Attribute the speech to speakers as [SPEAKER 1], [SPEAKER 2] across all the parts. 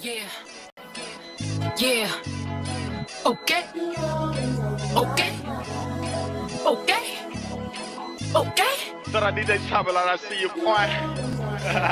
[SPEAKER 1] Yeah, yeah. Okay, okay, okay, okay.
[SPEAKER 2] Tragedies travel and I see you, boy.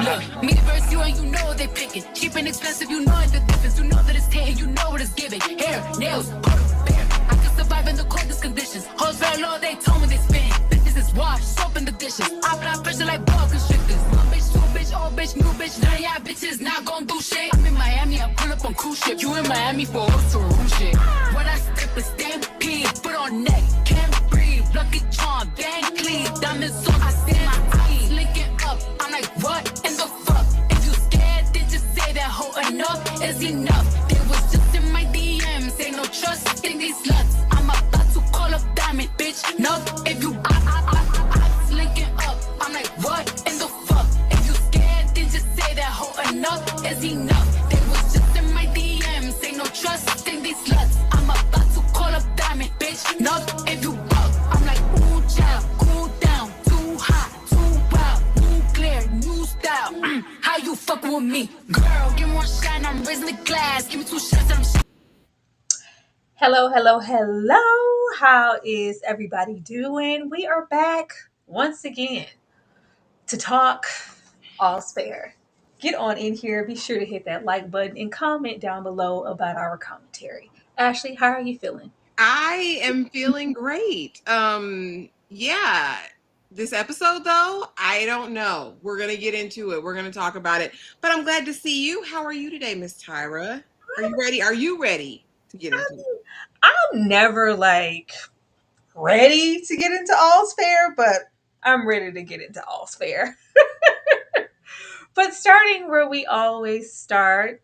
[SPEAKER 1] Look, me versus you and you know they picking. Cheap and expensive, you know the difference. You know that it's taking, you know what it's giving. Hair, nails, bear. I can survive in the coldest conditions. Hoes very low, they told me they spin. Bitches is washed, soap in the dishes. I apply pressure like ball constrictors. One bitch, two bitch, old bitch, new bitch. None of y'all bitches not gon' do shit. I'm in Miami, I pull up on cruise ship. You in Miami for also room shit. When I step a stampede, foot on neck, can't breathe. Lucky charm, Van Cleef, diamonds on I see my eyes. Linking up, I'm like, what in the fuck? If you scared, then just say that hoe enough is enough. They was just in my DMs, ain't no trust in these sluts. I'm about to call up Diamond, bitch. No, if you I linking up, I'm like, what in the fuck? If you scared, then just say that hoe enough is enough. They was just in my DMs, ain't no trust in these sluts. I'm about to call up Diamond, bitch. No, if you buck, I'm like, ooh, child, cool down, too hot, too wild, nuclear, new style. How you fucking with me, girl? Give me one shot, I'm raising the glass. Give me two shots, and I'm.
[SPEAKER 3] Hello, hello, hello. How is everybody doing? We are back once again to talk all's fair. Get on in here. Be sure to hit that like button and comment down below about our commentary. Ashley, how are you feeling?
[SPEAKER 4] I am feeling great. Yeah. This episode though, I don't know. We're gonna get into it. We're gonna talk about it. But I'm glad to see you. How are you today, Miss Tyra? Are you ready? Are you ready to get into it?
[SPEAKER 3] I'm never ready to get into all's fair, but I'm ready to get into all's fair. But starting where we always start,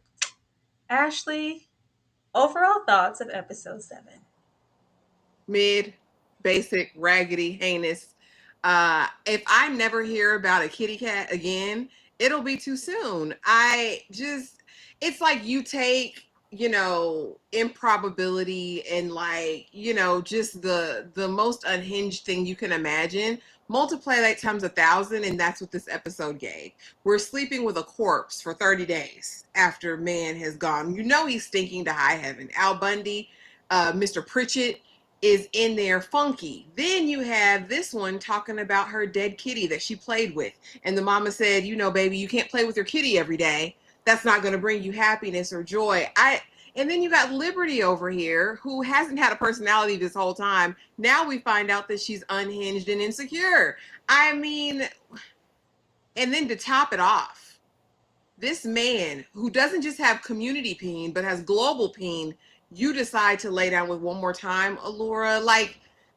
[SPEAKER 3] Ashley, overall thoughts of episode 7.
[SPEAKER 4] Mid, basic, raggedy, heinous. If I never hear about a kitty cat again, it'll be too soon. It's like you take, improbability and just the most unhinged thing you can imagine, multiply that times 1,000, and that's what this episode gave. We're sleeping with a corpse for 30 days after man has gone. You know he's stinking to high heaven. Al Bundy, Mr. Pritchett is in there funky. Then you have this one talking about her dead kitty that she played with. And the mama said, baby, you can't play with your kitty every day. That's not going to bring you happiness or joy. And then you got Liberty over here, who hasn't had a personality this whole time. Now we find out that she's unhinged and insecure. I mean, and then to top it off, this man who doesn't just have community peen, but has global peen, you decide to lay down with one more time, Allura.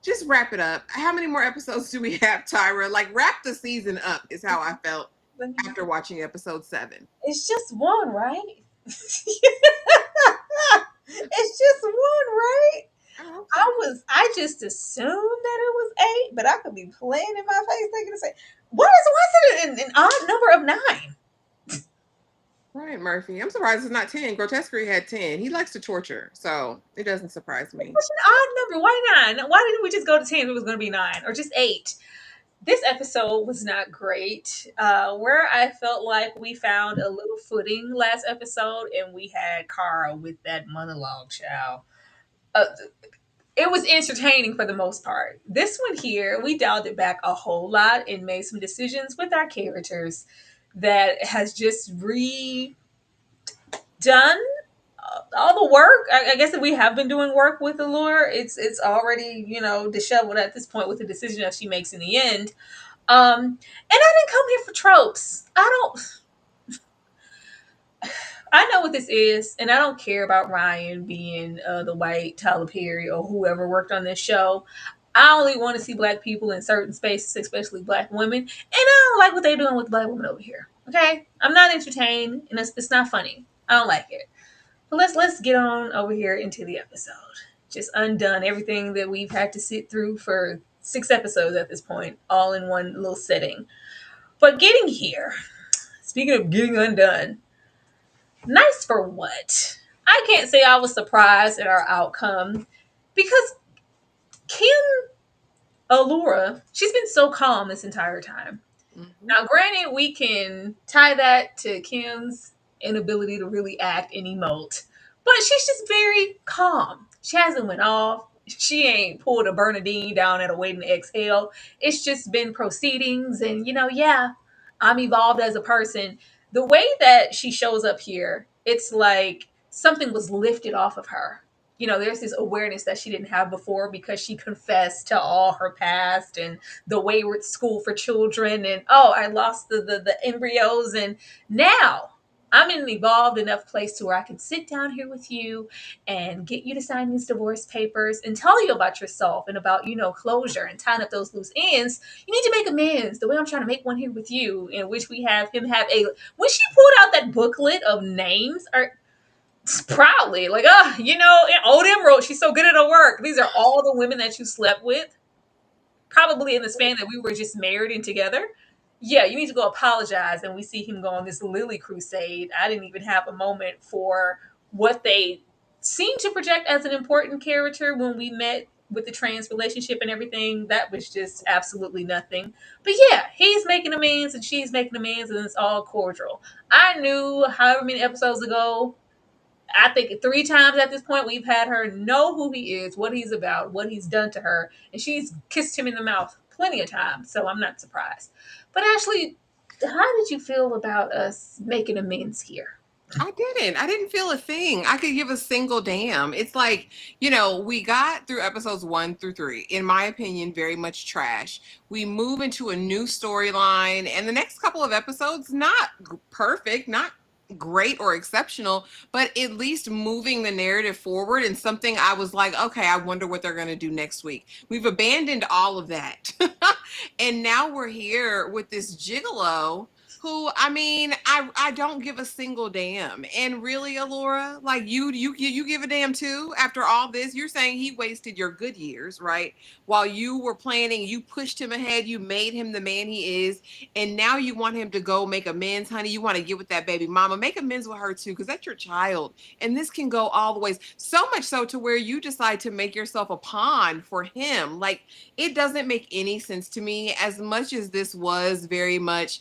[SPEAKER 4] Just wrap it up. How many more episodes do we have, Tyra? Wrap the season up is how I felt after watching episode 7.
[SPEAKER 3] It's just one, right? It's just one, right? I just assumed that it was 8, but I could be playing in my face thinking the same. Why is it an odd number of 9?
[SPEAKER 4] Right, Murphy. I'm surprised it's not 10. Grotesquerie had 10. He likes to torture, so it doesn't surprise me.
[SPEAKER 3] It's an odd number. Why 9? Why didn't we just go to 10 if it was going to be 9 or just 8? This episode was not great. Where I felt like we found a little footing last episode, and we had Carr with that monologue, child. It was entertaining for the most part. This one here, we dialed it back a whole lot and made some decisions with our characters that has just redone all the work. I guess that we have been doing work with Allure. It's already disheveled at this point with the decision that she makes in the end. And I didn't come here for tropes. I know what this is, and I don't care about Ryan being the white Tyler Perry or whoever worked on this show. I only want to see black people in certain spaces, especially black women, and I don't like what they're doing with black women over here. Okay, I'm not entertained, and it's not funny. I don't like it. But let's get on over here into the episode. Just undone everything that we've had to sit through for 6 episodes at this point, all in one little setting. But getting here, speaking of getting undone, nice for what? I can't say I was surprised at our outcome because Kim Allura, she's been so calm this entire time.
[SPEAKER 4] Mm-hmm.
[SPEAKER 3] Now, granted, we can tie that to Kim's inability to really act and emote. But she's just very calm. She hasn't went off. She ain't pulled a Bernadine down at a waiting to exhale. It's just been proceedings. And, yeah, I'm evolved as a person. The way that she shows up here, it's like something was lifted off of her. There's this awareness that she didn't have before because she confessed to all her past and the wayward school for children. And, oh, I lost the embryos. And now I'm in an evolved enough place to where I can sit down here with you and get you to sign these divorce papers and tell you about yourself and about, closure and tying up those loose ends. You need to make amends the way I'm trying to make one here with you, in which we have him have when she pulled out that booklet of names, or proudly, like, old Emerald, she's so good at her work. These are all the women that you slept with, probably in the span that we were just married and together. Yeah, you need to go apologize. And we see him go on this Lily crusade. I didn't even have a moment for what they seem to project as an important character when we met with the trans relationship and everything. That was just absolutely nothing. But yeah, he's making amends and she's making amends, and it's all cordial. I knew however many episodes ago, I think 3 times at this point, we've had her know who he is, what he's about, what he's done to her, and she's kissed him in the mouth plenty of times, so I'm not surprised. But Ashley, how did you feel about us making amends here?
[SPEAKER 4] I didn't. I didn't feel a thing. I could give a single damn. It's like, we got through episodes 1 through 3, in my opinion, very much trash. We move into a new storyline, and the next couple of episodes, not perfect, not great or exceptional, but at least moving the narrative forward, and something I was like, okay, I wonder what they're going to do next week. We've abandoned all of that. And now we're here with this gigolo who, I mean, I don't give a single damn. And really, Alora, like you give a damn too after all this. You're saying he wasted your good years, right? While you were planning, you pushed him ahead, you made him the man he is, and now you want him to go make amends, honey. You want to get with that baby mama, make amends with her too, because that's your child. And this can go all the ways. So much so to where you decide to make yourself a pawn for him. Like, it doesn't make any sense to me. As much as this was very much,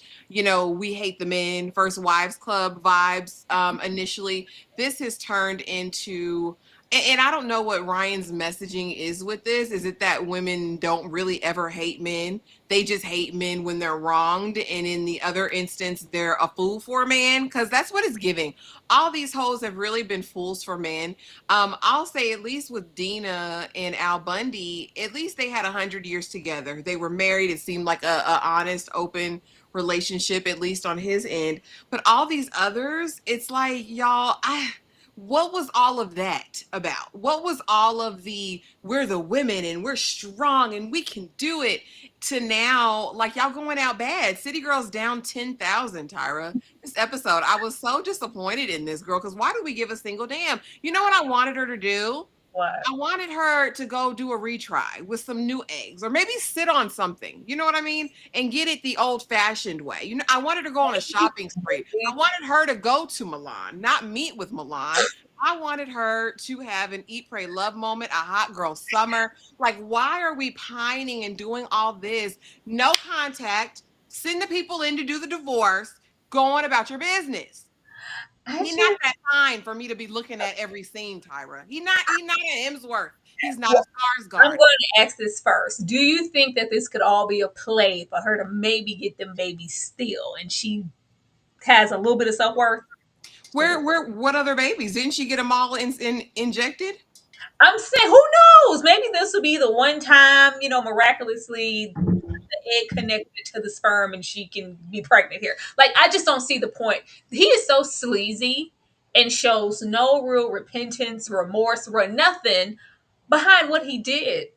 [SPEAKER 4] we hate the men, First Wives Club vibes initially, this has turned into, and I don't know what Ryan's messaging is with this. Is it that women don't really ever hate men? They just hate men when they're wronged, and in the other instance, they're a fool for a man? Because that's what it's giving. All these hoes have really been fools for men. I'll say, at least with Dina and Al Bundy, at least they had 100 years together. They were married. It seemed like a honest, open relationship, at least on his end. But all these others, it's like, y'all, what was all of that about? What was all of the, we're the women and we're strong and we can do it, to now, like, y'all going out bad? City Girls down 10,000, Tyra. This episode, I was so disappointed in this girl, because why do we give a single damn? You know what I wanted her to do?
[SPEAKER 3] What?
[SPEAKER 4] I wanted her to go do a retry with some new eggs, or maybe sit on something, you know what I mean? And get it the old fashioned way. I wanted to go on a shopping spree. I wanted her to go to Milan, not meet with Milan. I wanted her to have an eat, pray, love moment, a hot girl summer. Like, why are we pining and doing all this? No contact, send the people in to do the divorce, go on about your business. He's not that fine for me to be looking at every scene, Tyra. He's not an Hemsworth. He's not a Skarsgård.
[SPEAKER 3] I'm going to ask this first. Do you think that this could all be a play for her to maybe get them babies still, and she has a little bit of self-worth?
[SPEAKER 4] What other babies? Didn't she get them all injected?
[SPEAKER 3] I'm saying, who knows? Maybe this will be the one time, miraculously the egg connected to the sperm and she can be pregnant here. Like, I just don't see the point. He is so sleazy and shows no real repentance, remorse, or nothing behind what he did.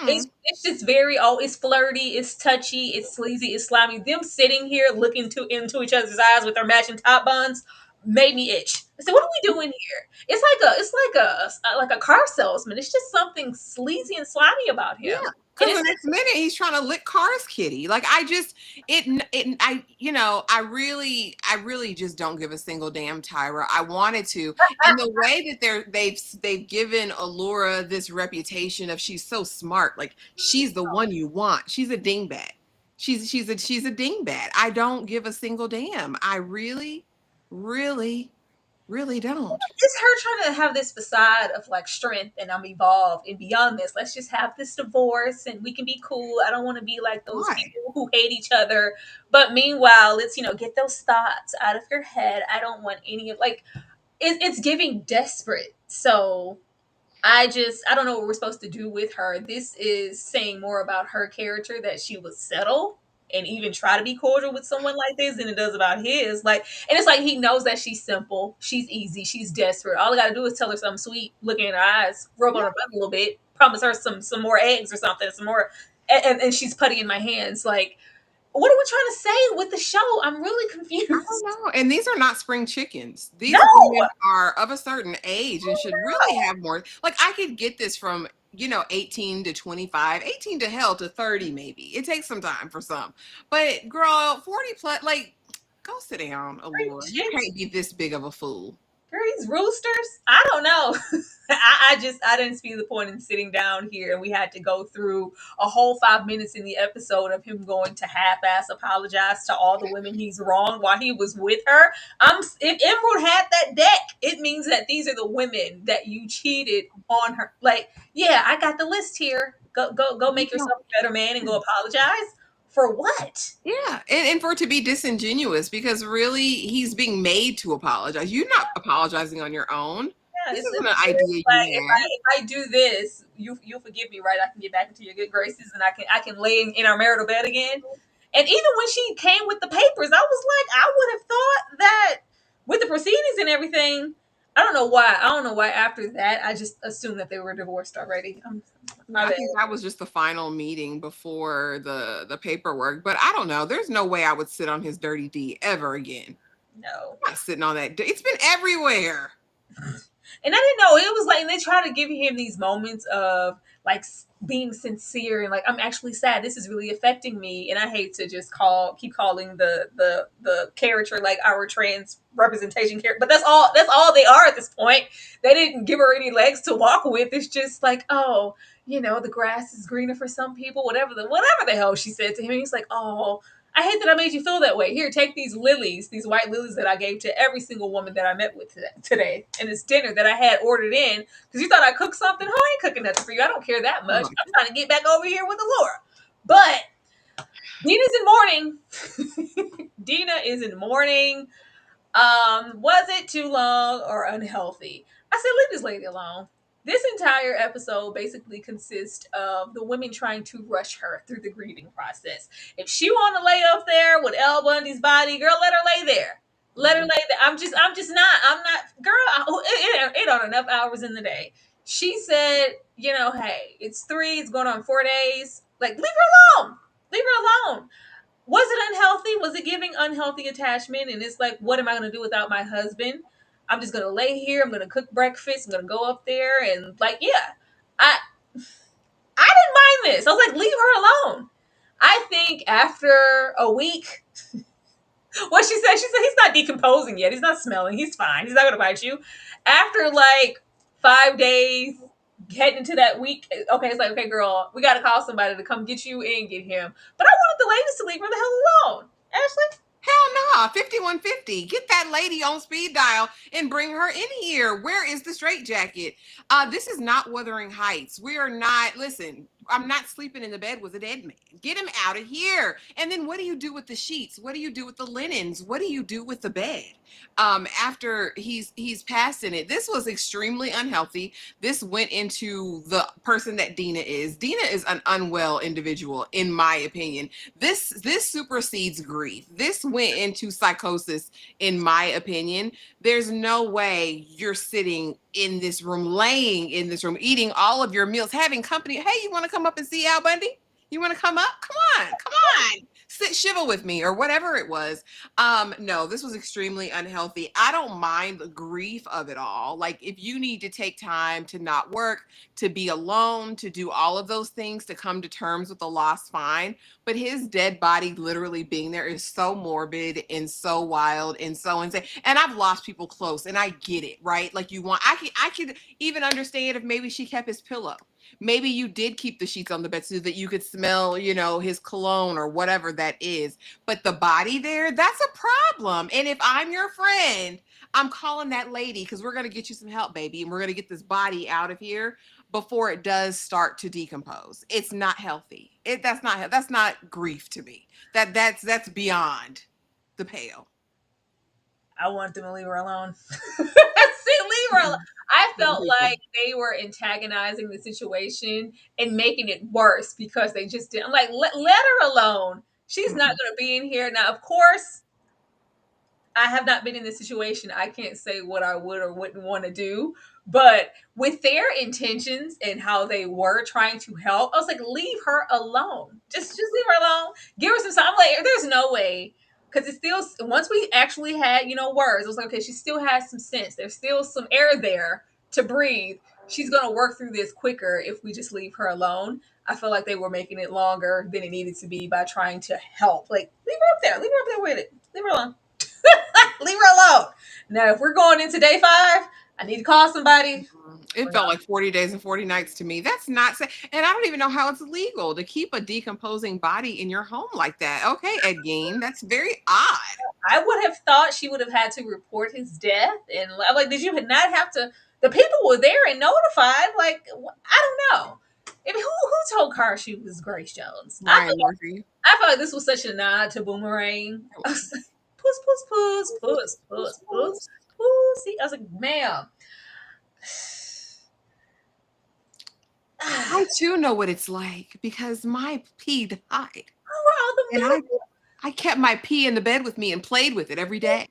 [SPEAKER 3] It's just it's flirty, it's touchy, it's sleazy, it's slimy. Them sitting here looking into each other's eyes with their matching top buns made me itch. I said, "What are we doing here?" It's like a car salesman. It's just something sleazy and slimy about him.
[SPEAKER 4] Yeah. Because the next minute he's trying to lick Carr's kitty. Like, I really just don't give a single damn, Tyra. I wanted to. And the way that they've given Allura this reputation of, she's so smart. Like, she's the one you want. She's a dingbat. She's a dingbat. I don't give a single damn. I really really don't.
[SPEAKER 3] It's her trying to have this facade of like strength and I'm evolved and beyond this. Let's just have this divorce and we can be cool. I don't want to be like those
[SPEAKER 4] Why?
[SPEAKER 3] people who hate each other. But meanwhile, let's, get those thoughts out of your head. I don't want any of like it's giving desperate. So I don't know what we're supposed to do with her. This is saying more about her character that she would settle and even try to be cordial with someone like this than it does about his. Like, and it's like he knows that she's simple, she's easy, she's desperate. All I gotta do is tell her something sweet, look in her eyes, rub on her butt a little bit, promise her some more eggs or something, some more, and she's putty in my hands. Like, what are we trying to say with the show? I'm really
[SPEAKER 4] I don't
[SPEAKER 3] confused.
[SPEAKER 4] know. And these are not spring chickens.
[SPEAKER 3] No,
[SPEAKER 4] These women are of a certain age and should really have more. Like, I could get this from, 18 to 25, 18 to hell to 30, maybe. It takes some time for some. But, girl, 40 plus, like, go sit down, Allure. You can't be this big of a fool.
[SPEAKER 3] Girl, these roosters. I don't know. I didn't see the point in sitting down here, and we had to go through a whole 5 minutes in the episode of him going to half-ass apologize to all the women he's wronged while he was with her. If Emerald had that deck, it means that these are the women that you cheated on her. Like, yeah, I got the list here. Go make yourself a better man and go apologize. For what?
[SPEAKER 4] Yeah, and for it to be disingenuous because really he's being made to apologize. You're not apologizing on your own.
[SPEAKER 3] Yeah,
[SPEAKER 4] This
[SPEAKER 3] it's
[SPEAKER 4] isn't an
[SPEAKER 3] like
[SPEAKER 4] idea you had.
[SPEAKER 3] if I do this, you'll forgive me, right? I can get back into your good graces, and I can lay in our marital bed again. And even when she came with the papers, I was like, I would have thought that with the proceedings and everything. I don't know why. I don't know why. After that, I just assumed that they were divorced already.
[SPEAKER 4] I think that was just the final meeting before the paperwork. But I don't know. There's no way I would sit on his dirty D ever again.
[SPEAKER 3] No.
[SPEAKER 4] I'm not sitting on that. It's been everywhere.
[SPEAKER 3] And I didn't know it was like, and they try to give him these moments of like being sincere and like, I'm actually sad. This is really affecting me. And I hate to just keep calling the character like our trans representation character, but that's all they are at this point. They didn't give her any legs to walk with. It's just like, oh, the grass is greener for some people, whatever the hell she said to him. And he's like, oh, I hate that I made you feel that way. Here, take these lilies, these white lilies that I gave to every single woman that I met with today. And this dinner that I had ordered in. Because you thought I cooked something? Oh, I ain't cooking nothing for you. I don't care that much. I'm trying to get back over here with Allura. But Dina's in mourning. Dina is in mourning. Was it too long or unhealthy? I said, leave this lady alone. This entire episode basically consists of the women trying to rush her through the grieving process. If she want to lay up there with El Bundy's body, girl, let her lay there. Let her lay there. I'm not, girl, it on enough hours in the day. She said, hey, it's 3, it's going on 4 days. Like, leave her alone. Leave her alone. Was it unhealthy? Was it giving unhealthy attachment? And it's like, what am I going to do without my husband? I'm just going to lay here. I'm going to cook breakfast. I'm going to go up there. And like, yeah, I didn't mind this. I was like, leave her alone. I think after a week, what she said he's not decomposing yet. He's not smelling. He's fine. He's not going to bite you. After like 5 days, heading into that week, okay, it's like, okay, girl, we got to call somebody to come get you and get him. But I wanted the ladies to leave her the hell alone. Ashley?
[SPEAKER 4] Hell no, 5150. Get that lady on speed dial and bring her in here. Where is the straitjacket? This is not Wuthering Heights. We are not, listen, I'm not sleeping in the bed with a dead man. Get him out of here. And then what do you do with the sheets? What do you do with the linens? What do you do with the bed? After he's passed in it. This was extremely unhealthy. This went into the person that Dina is. Dina is an unwell individual, in my opinion. This supersedes grief. This went into psychosis, in my opinion. There's no way you're sitting in this room, laying in this room, eating all of your meals, having company. Hey, you want to come up and see Al Bundy? You want to come up? Come on. Sit shiva with me or whatever it was. No, this was extremely unhealthy. I don't mind the grief of it all. Like, if you need to take time to not work, to be alone, to do all of those things, to come to terms with the loss, fine. But his dead body literally being there is so morbid and so wild and so insane. And I've lost people close and I get it, right? Like, I could even understand if maybe she kept his pillow. Maybe you did keep the sheets on the bed so that you could smell, his cologne or whatever that is. But the body there, that's a problem. And if I'm your friend, I'm calling that lady because we're going to get you some help, baby. And we're going to get this body out of here before it does start to decompose. It's not healthy. That's not grief to me. That's beyond the pale.
[SPEAKER 3] I want them to leave her alone. See, leave her alone. I felt like they were antagonizing the situation and making it worse because they just didn't. I'm like, let her alone. She's not going to be in here. Now, of course, I have not been in this situation. I can't say what I would or wouldn't want to do. But with their intentions and how they were trying to help, I was like, leave her alone. Just leave her alone. Give her some time. I'm like, there's no way. Because it's still, once we actually had, words, I was like, okay, she still has some sense. There's still some air there to breathe. She's going to work through this quicker if we just leave her alone. I feel like they were making it longer than it needed to be by trying to help. Like, leave her up there. Leave her up there with it. Leave her alone. Leave her alone. Now, if we're going into day 5, I need to call somebody.
[SPEAKER 4] It felt like 40 days and 40 nights to me. That's not safe. And I don't even know how it's legal to keep a decomposing body in your home like that. Okay, Ed Gein, that's very odd.
[SPEAKER 3] I would have thought she would have had to report his death. And I'm like, did you not have to? The people were there and notified. Like, I don't know. I mean, who told Carr she was Grace Jones?
[SPEAKER 4] Ryan Murphy.
[SPEAKER 3] I felt like this was such a nod to Boomerang. I was like, puss. See, I was like, ma'am.
[SPEAKER 4] I too know what it's like because my pee died.
[SPEAKER 3] And
[SPEAKER 4] I kept my pee in the bed with me and played with it every day.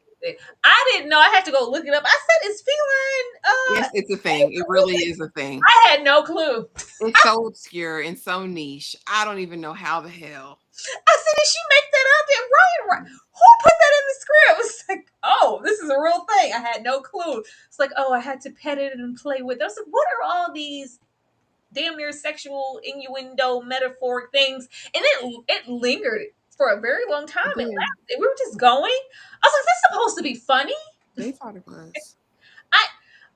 [SPEAKER 3] I didn't know. I had to go look it up. I said, "Is feline?"
[SPEAKER 4] Yes, it's a thing. It really is a thing.
[SPEAKER 3] I had no clue.
[SPEAKER 4] It's so obscure and so niche. I don't even know how the hell.
[SPEAKER 3] I said, "Did she make that up?" There, Ryan. Who put that in the script? It was like, "Oh, this is a real thing." I had no clue. It's like, "Oh, I had to pet it and play with it." I was like, "What are all these damn near sexual innuendo metaphoric things?" And it lingered for a very long time. And we were just going. I was like, "This is supposed to be funny."
[SPEAKER 4] They thought it was.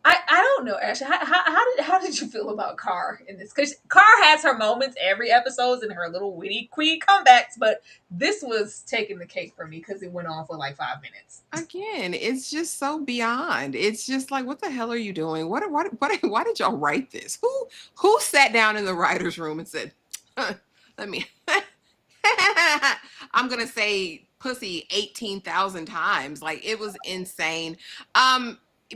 [SPEAKER 3] I don't know, Ashley. How did you feel about Carr in this? Because Carr has her moments every episode and her little witty queen comebacks, but this was taking the cake for me because it went on for like 5 minutes.
[SPEAKER 4] Again, it's just so beyond. It's just like, what the hell are you doing? Why did y'all write this? Who sat down in the writer's room and said, let me I'm gonna say pussy 18,000 times. Like, it was insane.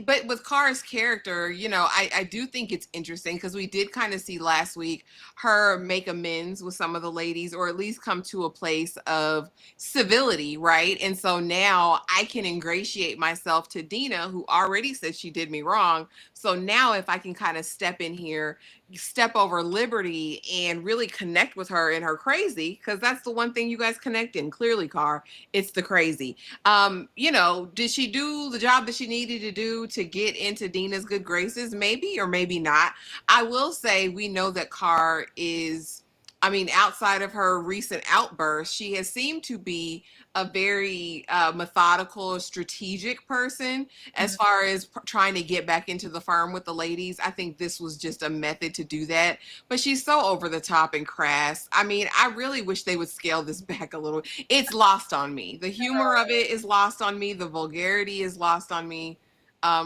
[SPEAKER 4] But with Carr's character, I do think it's interesting because we did kind of see last week her make amends with some of the ladies, or at least come to a place of civility, right? And so now I can ingratiate myself to Dina, who already said she did me wrong. So now if I can kind of step in here, step over Liberty and really connect with her in her crazy, because that's the one thing you guys connect in, clearly, Carr, it's the crazy. Did she do the job that she needed to do to get into Dina's good graces? Maybe or maybe not. I will say we know that Carr is, outside of her recent outburst, she has seemed to be a very methodical, strategic person as far as trying to get back into the firm with the ladies. I think this was just a method to do that. But she's so over the top and crass. I really wish they would scale this back a little. It's lost on me. The humor of it is lost on me. The vulgarity is lost on me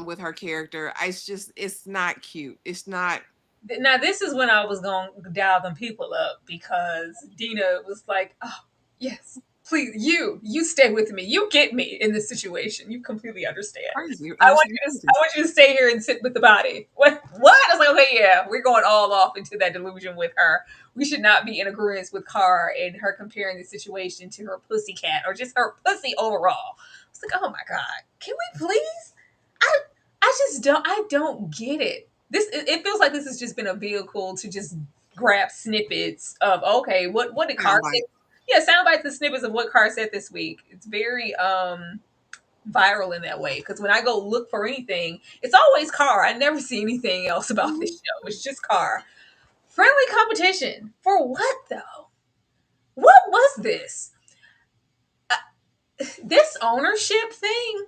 [SPEAKER 4] with her character. It's not cute. It's not.
[SPEAKER 3] Now, this is when I was going to dial them people up because Dina was like, "Oh, yes, please, you stay with me. You get me in this situation. You completely understand. I want you to stay here and sit with the body." What? I was like, okay, yeah, we're going all off into that delusion with her. We should not be in agreement with Carr and her comparing the situation to her pussy cat or just her pussy overall. I was like, oh my God, can we please? I don't get it. It feels like this has just been a vehicle to just grab snippets of, okay, what did Carr say? Yeah, sound bites and snippets of what Carr said this week. It's very viral in that way because when I go look for anything, it's always Carr. I never see anything else about this show. It's just Carr. Friendly competition for what though? What was this? This ownership thing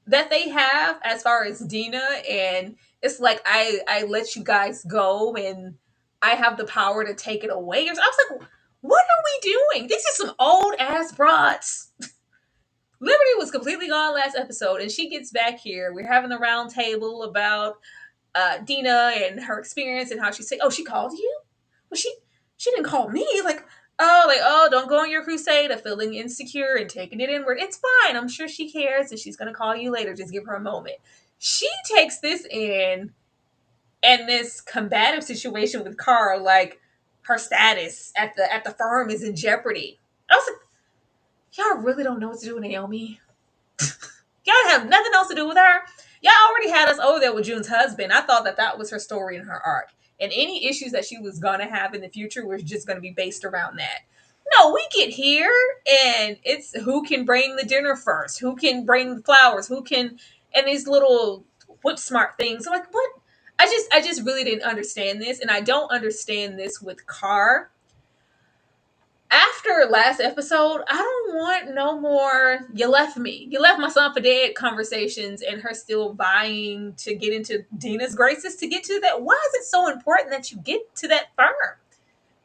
[SPEAKER 3] that they have as far as Dina, and it's like I let you guys go and I have the power to take it away. I was like, what are we doing? These are some old ass brats. Liberty was completely gone last episode, and she gets back here. We're having the round table about Dina and her experience and how she's saying, "Oh, she called you? Well, she didn't call me." Like, don't go on your crusade of feeling insecure and taking it inward. It's fine. I'm sure she cares, and she's gonna call you later. Just give her a moment. She takes this in, and this combative situation with Carr, like her status at the firm is in jeopardy. I was like, y'all really don't know what to do with Naomi. Y'all have nothing else to do with her. Y'all already had us over there with June's husband. I thought that that was her story and her arc. And any issues that she was going to have in the future was just going to be based around that. No, we get here and it's who can bring the dinner first, who can bring the flowers, who can, and these little whip smart things. I'm like, what? I just really didn't understand this. And I don't understand this with Carr. After last episode, I don't want no more "you left me, you left my son for dead" conversations and her still vying to get into Dina's graces to get to that. Why is it so important that you get to that firm?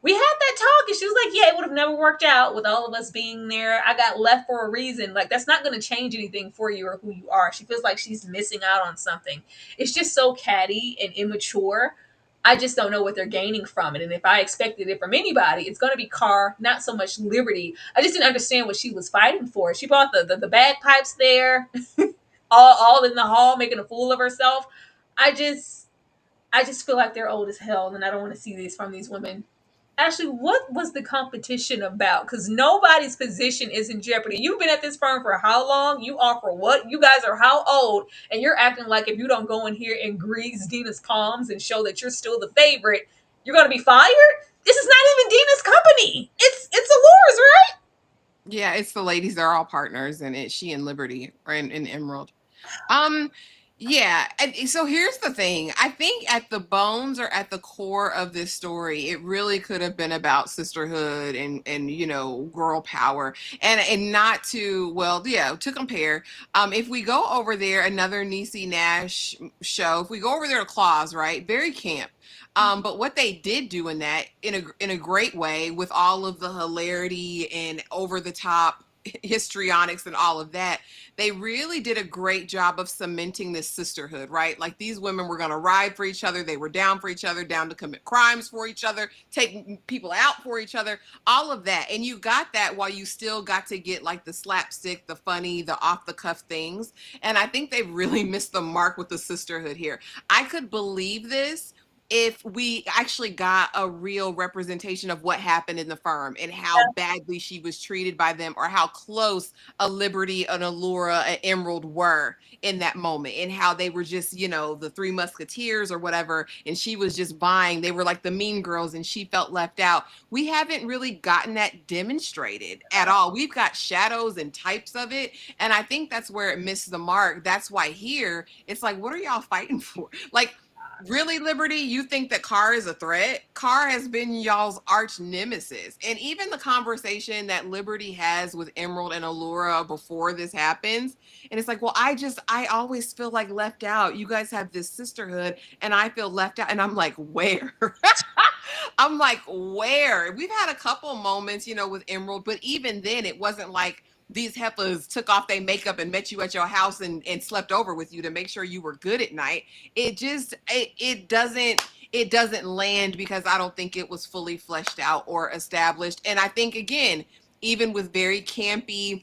[SPEAKER 3] We had that talk and she was like, yeah, it would have never worked out with all of us being there. I got left for a reason. Like, that's not going to change anything for you or who you are. She feels like she's missing out on something. It's just so catty and immature. I just don't know what they're gaining from it. And if I expected it from anybody, it's going to be Carr, not so much Liberty. I just didn't understand what she was fighting for. She brought the bagpipes there, all in the hall, making a fool of herself. I just feel like they're old as hell, and I don't want to see this from these women. Ashley, what was the competition about? Because nobody's position is in jeopardy. You've been at this firm for how long? You offer what? You guys are how old? And you're acting like if you don't go in here and grease Dina's palms and show that you're still the favorite, you're going to be fired? This is not even Dina's company. It's Allure's, right?
[SPEAKER 4] Yeah, it's the ladies. They're all partners, and it's she and Liberty or in Emerald. Um, yeah. And so here's the thing. I think at the bones or at the core of this story, it really could have been about sisterhood and girl power, and not to to compare. If we go over there, another Niecy Nash show. If we go over there to Claws, right? Very camp. But what they did do in that, in a great way, with all of the hilarity and over the top histrionics and all of that, they really did a great job of cementing this sisterhood, right? Like, these women were going to ride for each other. They were down for each other, down to commit crimes for each other, take people out for each other, all of that. And you got that while you still got to get like the slapstick, the funny, the off the cuff things. And I think they really missed the mark with the sisterhood here. I could believe this if we actually got a real representation of what happened in the firm and how badly she was treated by them, or how close a Liberty, an Allura, an Emerald were in that moment, and how they were just, the Three Musketeers or whatever, and she was just buying. They were like the mean girls and she felt left out. We haven't really gotten that demonstrated at all. We've got shadows and types of it, and I think that's where it missed the mark. That's why here it's like, what are y'all fighting for? Like, really, Liberty, you think that Carr is a threat? Carr has been y'all's arch nemesis. And even the conversation that Liberty has with Emerald and Allura before this happens, and it's like, well, I always feel like left out. You guys have this sisterhood, and I feel left out. And I'm like, where? I'm like, where? We've had a couple moments, with Emerald, but even then, it wasn't like these heifers took off their makeup and met you at your house and slept over with you to make sure you were good at night. It doesn't land, because I don't think it was fully fleshed out or established. And I think, again, even with very campy,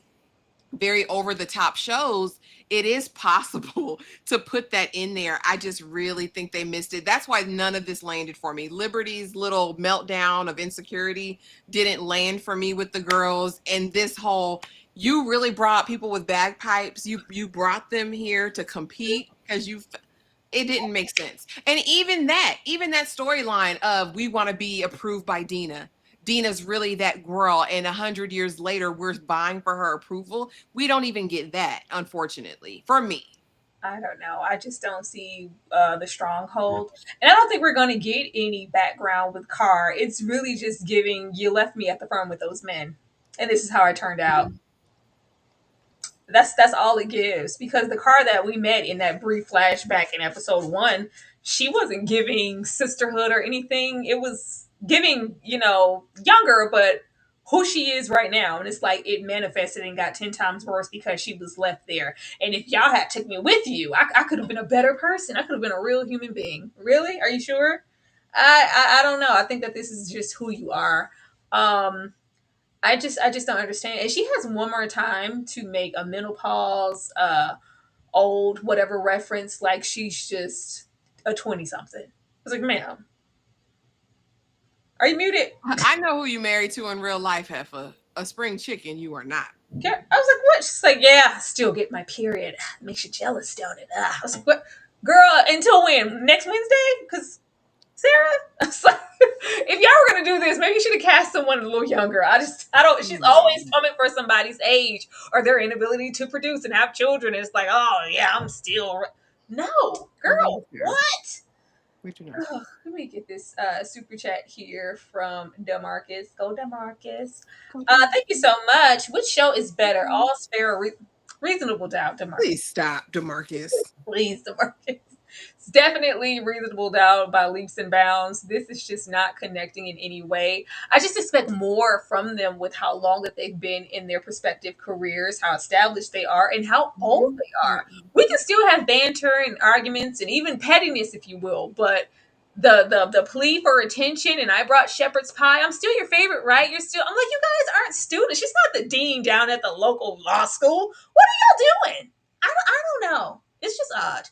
[SPEAKER 4] very over the top shows, it is possible to put that in there. I just really think they missed it. That's why none of this landed for me. Liberty's little meltdown of insecurity didn't land for me with the girls. And this whole, you really brought people with bagpipes. You brought them here to compete because it didn't make sense. And even that storyline of, we want to be approved by Dina. Dina's really that girl, and 100 years later, we're buying for her approval. We don't even get that, unfortunately, for me.
[SPEAKER 3] I don't know. I just don't see the stronghold. And I don't think we're going to get any background with Carr. It's really just giving, you left me at the firm with those men. And this is how I turned out. That's all it gives, because the Carr that we met in that brief flashback in episode 1, she wasn't giving sisterhood or anything. It was giving, younger, but who she is right now. And it's like it manifested and got 10 times worse because she was left there. And if y'all had took me with you, I could have been a better person. I could have been a real human being. Really? Are you sure? I don't know. I think that this is just who you are. Um, I just don't understand. And she has one more time to make a menopause, old whatever reference, like she's just a 20 something. I was like, ma'am, are you muted?
[SPEAKER 4] I know who you married to in real life, Heffa. A spring chicken, you are not.
[SPEAKER 3] I was like, what? She's like, yeah, I still get my period. Makes you jealous, don't it? I was like, what? Girl, until when? Next Wednesday? Because Sarah, I was like, if y'all were gonna do this, maybe you should have cast someone a little younger. I don't. She's always coming for somebody's age or their inability to produce and have children. It's like, oh yeah, I'm still. No, girl, what? Let me get this super chat here from Demarcus. Go Demarcus. Thank you so much. Which show is better? All's fair or reasonable doubt, Demarcus?
[SPEAKER 4] Please stop, Demarcus.
[SPEAKER 3] Please, Demarcus. It's definitely reasonable doubt by leaps and bounds. This is just not connecting in any way. I just expect more from them with how long that they've been in their respective careers, how established they are, and how old they are. We can still have banter and arguments and even pettiness, if you will, but the plea for attention and I brought shepherd's pie. I'm still your favorite, right? I'm like, you guys aren't students. She's not the dean down at the local law school. What are y'all doing? I don't know. It's just odd.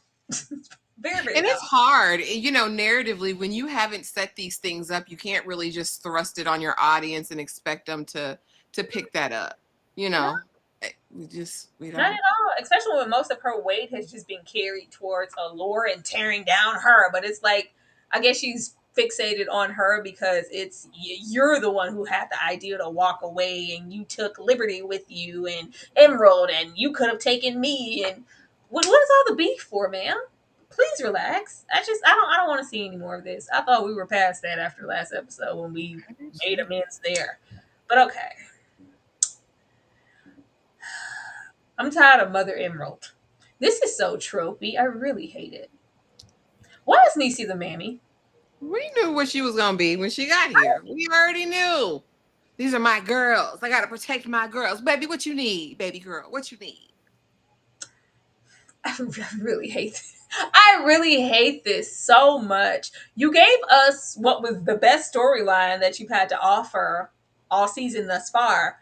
[SPEAKER 3] Very, very
[SPEAKER 4] and
[SPEAKER 3] odd.
[SPEAKER 4] it's hard, narratively, when you haven't set these things up, you can't really just thrust it on your audience and expect them to pick that up. We don't.
[SPEAKER 3] Not at all, especially when most of her weight has just been carried towards Allure and tearing down her. But it's like, I guess she's fixated on her because you're the one who had the idea to walk away, and you took Liberty with you and Emerald, and you could have taken me. And what is all the beef for, ma'am? Please relax. I don't want to see any more of this. I thought we were past that after last episode when we made amends there. But okay. I'm tired of Mother Emerald. This is so tropey. I really hate it. Why is Niecy the mammy?
[SPEAKER 4] We knew what she was going to be when she got here. We already knew. These are my girls. I got to protect my girls. Baby, what you need? Baby girl, what you need?
[SPEAKER 3] I really hate this. I really hate this so much. You gave us what was the best storyline that you've had to offer all season thus far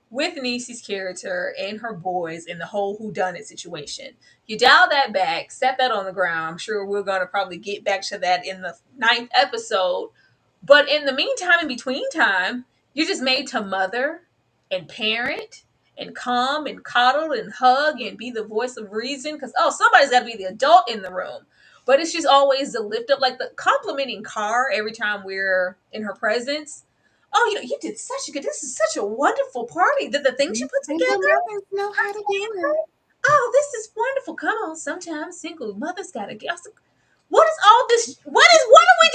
[SPEAKER 3] with Niecy's character and her boys in the whole whodunit situation. You dial that back, set that on the ground. I'm sure we're going to probably get back to that in the 9th episode. But in the meantime, in between time, you're just made to mother and parent and calm and coddle and hug and be the voice of reason because somebody's got to be the adult in the room. But it's just always the lift up, like the complimenting Carr every time we're in her presence. Oh, you did such a good. This is such a wonderful party. The things you put together.
[SPEAKER 4] Mothers know how to do it.
[SPEAKER 3] Oh, this is wonderful. Come on, sometimes single mothers gotta get. What is all this? What are we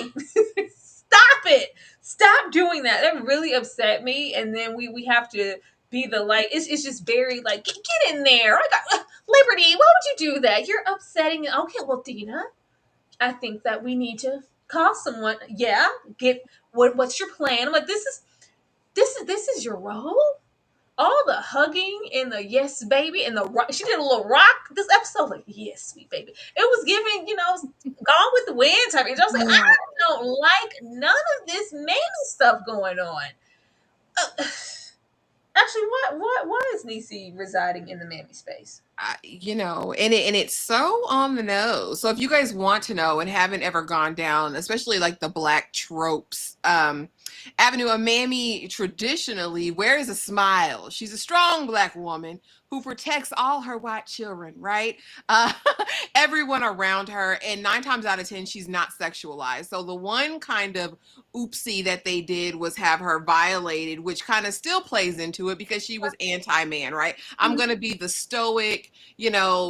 [SPEAKER 3] doing? Stop it! Stop doing that. That really upset me. And then we have to be the like. It's just very like get in there. I got Liberty. Why would you do that? You're upsetting. Okay, well, Dina, I think that we need to call someone. Yeah, what's your plan? I'm like, this is your role. All the hugging and the yes baby and the rock. She did a little rock this episode. Like, yes, sweet baby. It was giving, Gone with the Wind type. And I was like, I don't like none of this mammy stuff going on. Actually, why is Niecy residing in the mammy space?
[SPEAKER 4] And it's so on the nose. So if you guys want to know and haven't ever gone down, especially like the Black tropes avenue, a mammy traditionally wears a smile. She's a strong Black woman who protects all her white children, right? Everyone around her, and 9 times out of 10, she's not sexualized. So the one kind of oopsie that they did was have her violated, which kind of still plays into it because she was anti-man, right? I'm going to be the stoic,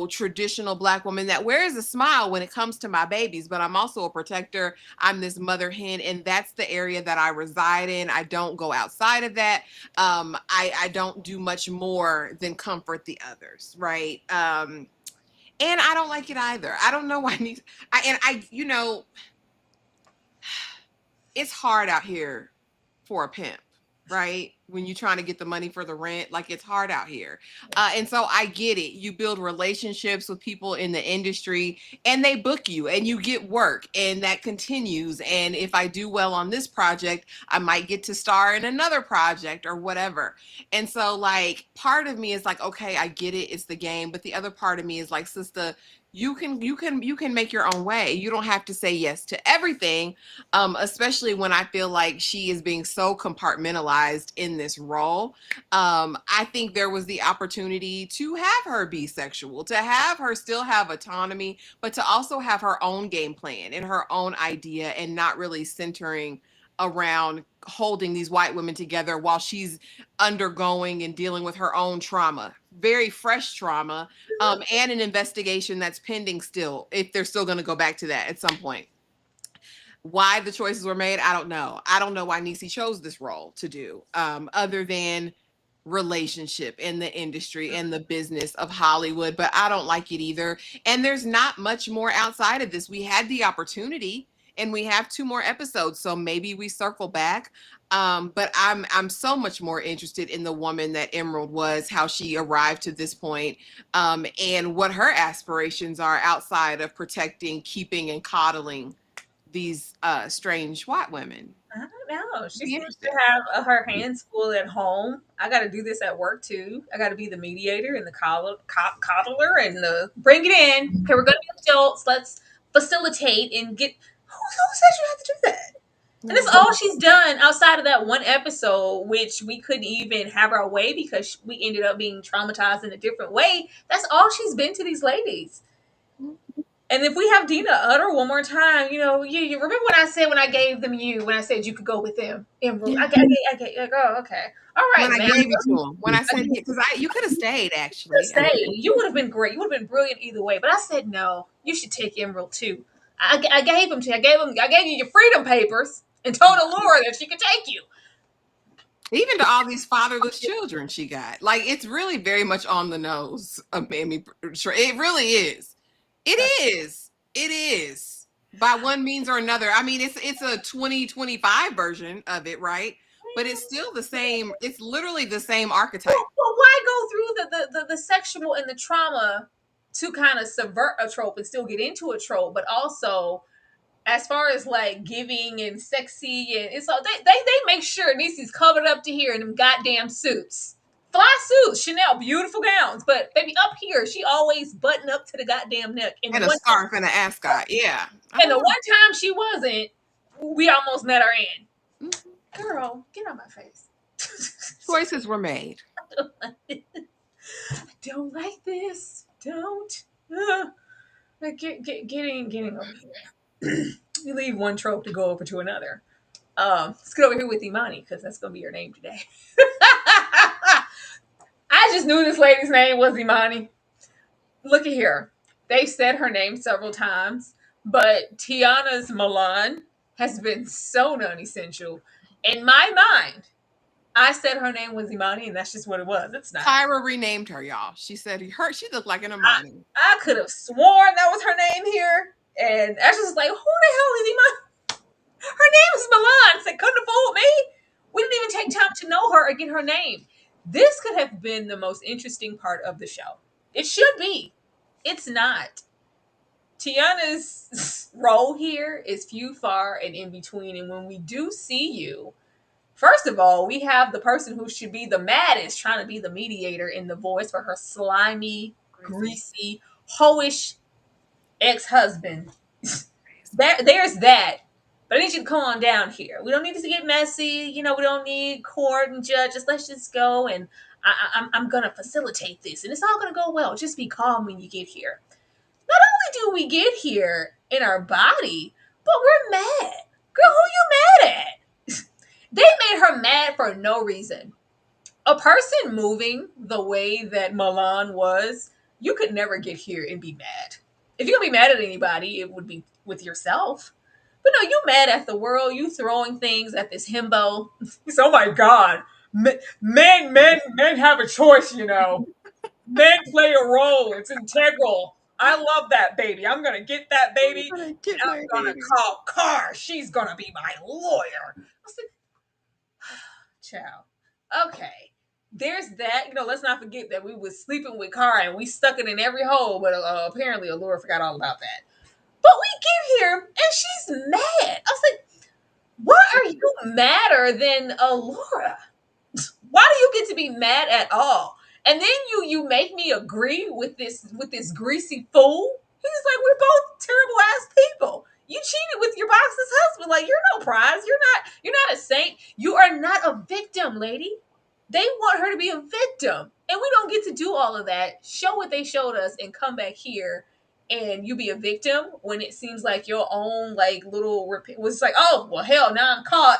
[SPEAKER 4] traditional Black woman that wears a smile when it comes to my babies, but I'm also a protector. I'm this mother hen, and that's the area that I reside in. I don't go outside of that. I don't do much more than comfort the others, right? And I don't like it either. I don't know why it's hard out here for a pimp, right? When you're trying to get the money for the rent, like it's hard out here. And so I get it. You build relationships with people in the industry and they book you and you get work and that continues. And if I do well on this project, I might get to star in another project or whatever. And so like part of me is like, okay, I get it. It's the game. But the other part of me is like, sister, you can make your own way. You don't have to say yes to everything, especially when I feel like she is being so compartmentalized in this role. I think there was the opportunity to have her be sexual, to have her still have autonomy, but to also have her own game plan and her own idea and not really centering around holding these white women together while she's undergoing and dealing with her own trauma, very fresh trauma, and an investigation that's pending still, if they're still going to go back to that at some point. Why the choices were made, I don't know. I don't know why Niecy chose this role to do, other than relationship in the industry and the business of Hollywood, but I don't like it either. And there's not much more outside of this. We had the opportunity and we have 2 more episodes, so maybe we circle back. But I'm so much more interested in the woman that Emerald was, how she arrived to this point, and what her aspirations are outside of protecting, keeping, and coddling these strange white women.
[SPEAKER 3] I don't know. She seems to have her hands full at home. I got to do this at work too. I got to be the mediator and the coddler and the bring it in. Okay, we're going to be adults. Let's facilitate and get. Who says you have to do that? And that's all she's done outside of that one episode, which we couldn't even have our way because we ended up being traumatized in a different way. That's all she's been to these ladies. And if we have Dina utter one more time, you remember when I gave them when I said you could go with them, Emerald.
[SPEAKER 4] Yeah.
[SPEAKER 3] Oh, okay, all right.
[SPEAKER 4] When I gave it to him, when I said because you could have stayed actually.
[SPEAKER 3] You would have been great. You would have been brilliant either way. But I said no. You should take Emerald too. I gave him to you. I gave you your freedom papers and told Allura that she could take you.
[SPEAKER 4] Even to all these fatherless children she got. Like, it's really very much on the nose of Mamie. It really is. It is. By one means or another. I mean, it's a 2025 version of it, right? But it's still the same. It's literally the same archetype.
[SPEAKER 3] Well, why go through the sexual and the trauma to kind of subvert a trope and still get into a trope, but also as far as like giving and sexy and it's all they make sure Niecy's covered up to here in them goddamn suits. Fly suits, Chanel, beautiful gowns, but baby up here, she always buttoned up to the goddamn neck.
[SPEAKER 4] And a scarf and an ascot, yeah.
[SPEAKER 3] And the one time she wasn't, we almost met her in. Mm-hmm. Girl, get out my face.
[SPEAKER 4] Choices were made.
[SPEAKER 3] I don't like this. Don't. Getting over here. You leave one trope to go over to another. Let's get over here with Imani because that's gonna be her name today. I just knew this lady's name was Imani. Look at here. They've said her name several times, but Tiana's Milan has been so non-essential. In my mind, I said her name was Imani, and that's just what it was. It's not.
[SPEAKER 4] Tyra renamed her, y'all. She said she looked like an Imani.
[SPEAKER 3] I could have sworn that was her name here, and Ashley was like, "Who the hell is Imani?" Her name is Milan. I said, "Couldn't have fooled me." We didn't even take time to know her or get her name. This could have been the most interesting part of the show. It should be. It's not. Tiana's role here is few, far, and in between. And when we do see you, first of all, we have the person who should be the maddest trying to be the mediator in the voice for her slimy, greasy, hoish ex-husband. There's that. But I need you to come on down here. We don't need to get messy. We don't need court and judges. Let's just go and I'm going to facilitate this. And it's all going to go well. Just be calm when you get here. Not only do we get here in our body, but we're mad. Girl, who you mad at? They made her mad for no reason. A person moving the way that Milan was you could never get here and be mad. If you're gonna be mad at anybody, it would be with yourself. But no, you mad at the world. You throwing things at this himbo. So, oh my God, men have a choice. Men play a role. It's integral. I love that baby. I'm gonna get that baby,
[SPEAKER 4] I'm gonna
[SPEAKER 3] and
[SPEAKER 4] get
[SPEAKER 3] I'm
[SPEAKER 4] my
[SPEAKER 3] gonna
[SPEAKER 4] baby.
[SPEAKER 3] call Carr. She's gonna be my lawyer. I was like, child. Okay. There's that. Let's not forget that we was sleeping with Carr and we stuck it in every hole, but apparently Allura forgot all about that. But we get here and she's mad. I was like, why are you madder than Allura? Why do you get to be mad at all? And then you make me agree with this greasy fool. He's like, we're both terrible ass people. You cheated with your boss's husband. Like, you're no prize. You're not a saint. You are not a victim, lady. They want her to be a victim. And we don't get to do all of that. Show what they showed us and come back here and you be a victim when it seems like your own like little was like, oh well hell, now I'm caught.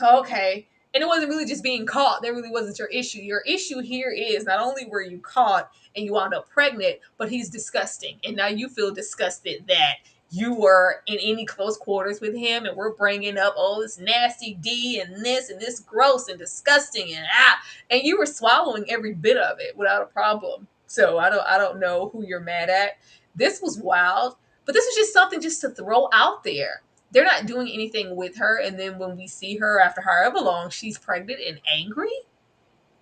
[SPEAKER 3] Okay. And it wasn't really just being caught. That really wasn't your issue. Your issue here is not only were you caught and you wound up pregnant, but he's disgusting. And now you feel disgusted that you were in any close quarters with him and we're bringing up all this nasty D and this gross and disgusting and you were swallowing every bit of it without a problem. So I don't know who you're mad at. This was wild, but this was just something just to throw out there. They're not doing anything with her, and then when we see her after however long, she's pregnant and angry,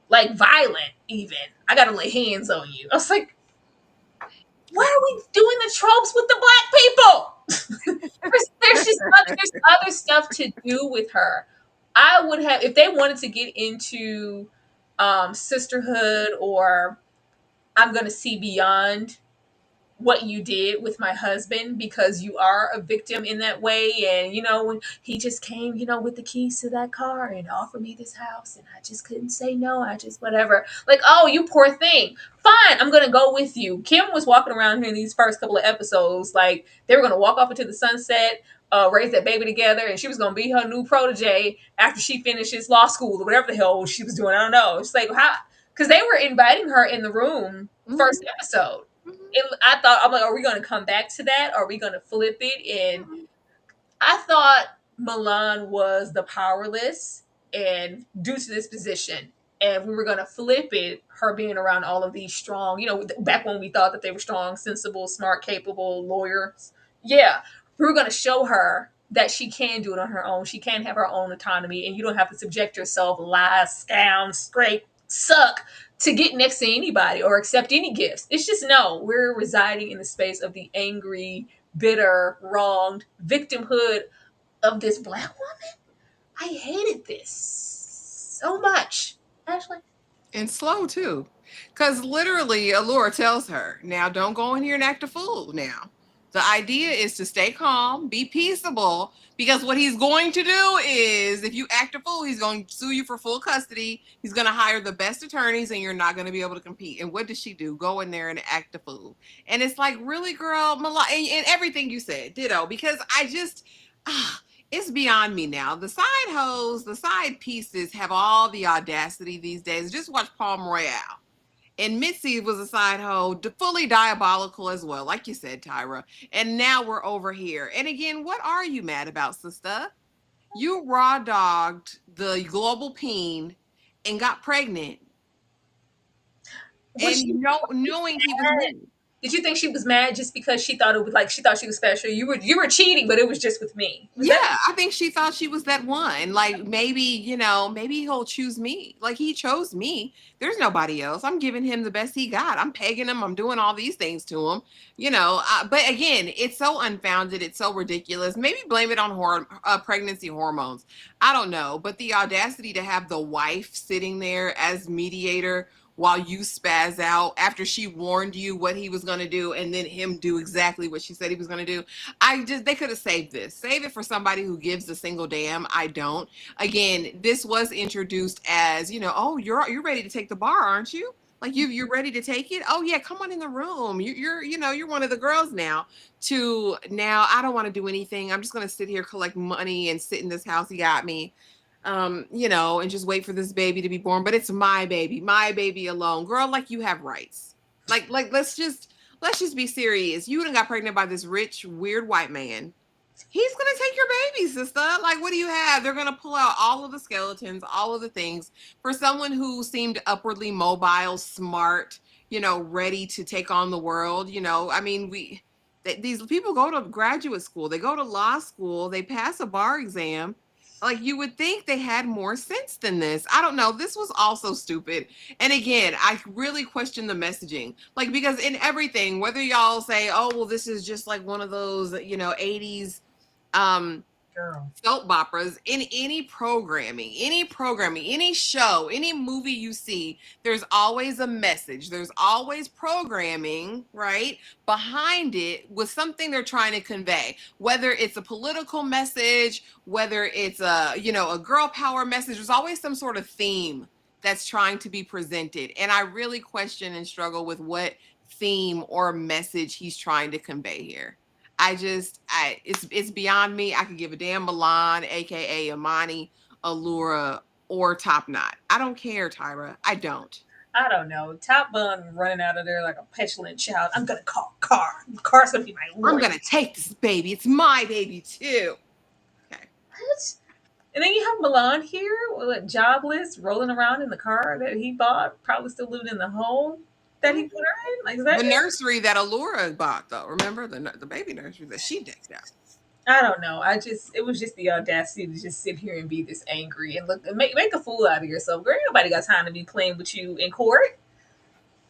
[SPEAKER 3] like violent even. I gotta lay hands on you. I was like, why are we doing the tropes with the black people? there's other stuff to do with her. I would have, if they wanted to get into sisterhood, or I'm gonna see beyond what you did with my husband because you are a victim in that way. And when he just came with the keys to that car and offered me this house and I just couldn't say no, I just whatever, like, oh, you poor thing. Fine, I'm gonna go with you. Kim was walking around here in these first couple of episodes like they were gonna walk off into the sunset, raise that baby together, and she was gonna be her new protege after she finishes law school or whatever the hell she was doing. I don't know. It's like, how, because they were inviting her in the room first episode. I thought, I'm like, are we going to come back to that? Are we going to flip it? And I thought Milan was the powerless and due to this position. And we were going to flip it, her being around all of these strong, back when we thought that they were strong, sensible, smart, capable lawyers. Yeah. We were going to show her that she can do it on her own. She can have her own autonomy and you don't have to subject yourself, lie, scam, scrape, suck to get next to anybody or accept any gifts. It's just no, we're residing in the space of the angry, bitter, wronged victimhood of this black woman. I hated this so much. Ashley.
[SPEAKER 4] And slow too. Because literally Allura tells her, now don't go in here and act a fool now. The idea is to stay calm, be peaceable, because what he's going to do is, if you act a fool, he's going to sue you for full custody. He's going to hire the best attorneys and you're not going to be able to compete. And what does she do? Go in there and act a fool. And it's like, really, girl, and everything you said, ditto, because I just, it's beyond me now. The side hoes, the side pieces have all the audacity these days. Just watch Palm Royale. And Mitzi was a side hoe, fully diabolical as well, like you said, Tyra. And now we're over here. And again, what are you mad about, sister? You raw dogged the global peen and got pregnant. And knowing he was me.
[SPEAKER 3] Did you think she was mad just because she thought it was like she thought she was special? You were cheating, but it was just with me.
[SPEAKER 4] I think she thought she was that one. Like maybe he'll choose me. Like he chose me. There's nobody else. I'm giving him the best he got. I'm pegging him. I'm doing all these things to him. But again, it's so unfounded. It's so ridiculous. Maybe blame it on pregnancy hormones. I don't know. But the audacity to have the wife sitting there as mediator while you spaz out after she warned you what he was going to do and then him do exactly what she said he was going to do. They could have saved this. Save it for somebody who gives a single damn. I don't. Again, this was introduced as, oh, you're ready to take the bar, aren't you? Like you're ready to take it? Oh yeah, come on in the room. You're one of the girls now. Now I don't want to do anything. I'm just going to sit here, collect money and sit in this house he got me. And just wait for this baby to be born. But it's my baby alone. Girl, like you have rights. Like let's just be serious. You done got pregnant by this rich, weird white man. He's gonna take your baby, sister. Like, what do you have? They're gonna pull out all of the skeletons, all of the things. For someone who seemed upwardly mobile, smart, ready to take on the world, I mean, these people go to graduate school, they go to law school, they pass a bar exam. Like, you would think they had more sense than this. I don't know. This was also stupid. And again, I really question the messaging. Like, because in everything, whether y'all say, oh, well, this is just like one of those, 80s
[SPEAKER 3] Girl.
[SPEAKER 4] soap operas, in any programming, any show, any movie you see, there's always a message. There's always programming, right, behind it with something they're trying to convey. Whether it's a political message, whether it's a girl power message, there's always some sort of theme that's trying to be presented. And I really question and struggle with what theme or message he's trying to convey here. It's beyond me. I could give a damn Milan, aka Amani, Allura, or Top Knot. I don't care, Tyra. I don't.
[SPEAKER 3] I don't know. Top Bun running out of there like a petulant child. I'm gonna call Carr. Carr's gonna be my lawyer.
[SPEAKER 4] I'm gonna take this baby. It's my baby too. Okay.
[SPEAKER 3] What? And then you have Milan here, jobless, rolling around in the car that he bought, probably still living in the home that he put her in. Like, is that
[SPEAKER 4] The nursery that Allura bought, though. Remember the baby nursery that she decked out.
[SPEAKER 3] I don't know. It was just the audacity to just sit here and be this angry and look, make a fool out of yourself. Girl, ain't nobody got time to be playing with you in court.